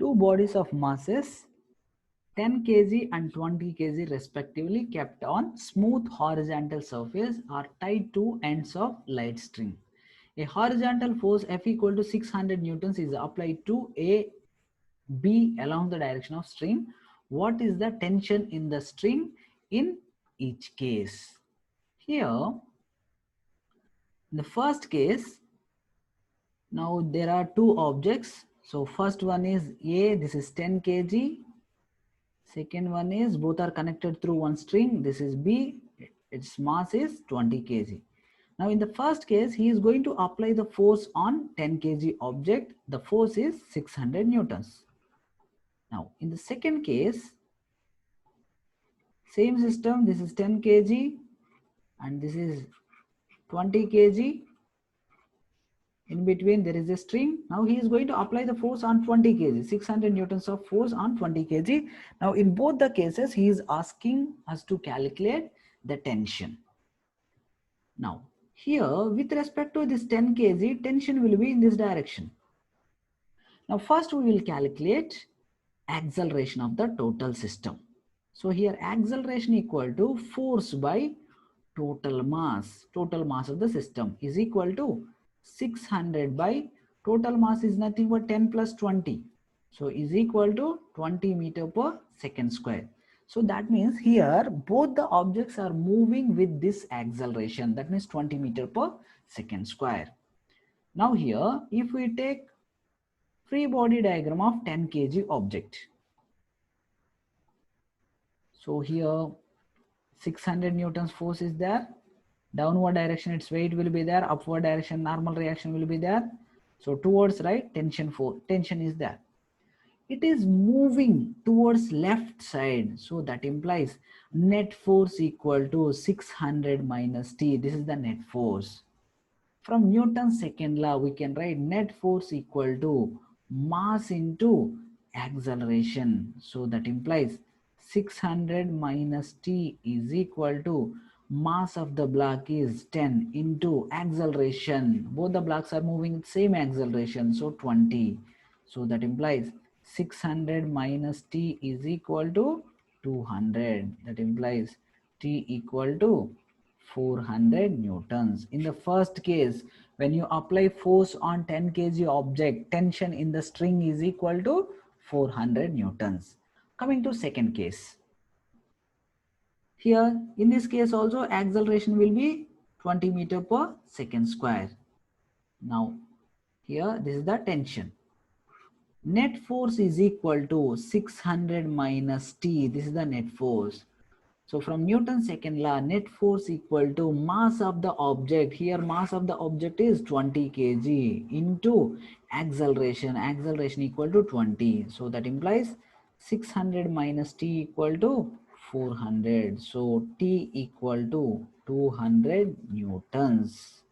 two bodies of masses 10 kg and 20 kg respectively kept on smooth horizontal surface are tied to ends of light string. A horizontal force F equal to 600 newtons is applied to A, B along the direction of string. What is the tension in the string in each case? Here, in the first case, now there are two objects. So first one is A, this is 10 kg. Second one is both are connected through one string. This is B, its mass is 20 kg. Now in the first case, he is going to apply the force on 10 kg object. The force is 600 newtons. Now in the second case, same system, this is 10 kg and this is 20 kg. In between there is a string. Now he is going to apply the force on 20 kg, 600 newtons of force on 20 kg. Now in both the cases, he is asking us to calculate the tension. Now here with respect to this 10 kg, tension will be in this direction. Now first we will calculate acceleration of the total system. So here acceleration equal to force by total mass of the system is equal to 600 by total mass is nothing but 10 plus 20. So is equal to 20 meter per second square. So that means here both the objects are moving with this acceleration, that means 20 meter per second square. Now here if we take free body diagram of 10 kg object. So here 600 newtons force is there. Downward direction its weight will be there. Upward direction normal reaction will be there. So towards right tension is there. It is moving towards left side. So that implies net force equal to 600 minus T. This is the net force. From Newton's second law, we can write net force equal to mass into acceleration. So that implies 600 minus T is equal to mass of the block is 10 into acceleration. Both the blocks are moving same acceleration, so 20. So that implies 600 minus T is equal to 200. That implies T equal to 400 newtons. In the first case, when you apply force on 10 kg object, tension in the string is equal to 400 newtons. Coming to second case. Here, in this case also, acceleration will be 20 meter per second square. Now, here, this is the tension. Net force is equal to 600 minus T. This is the net force. So from Newton's second law, net force equal to mass of the object. Here mass of the object is 20 kg into acceleration. Acceleration equal to 20. So that implies 600 minus T equal to 400. So T equal to 200 newtons.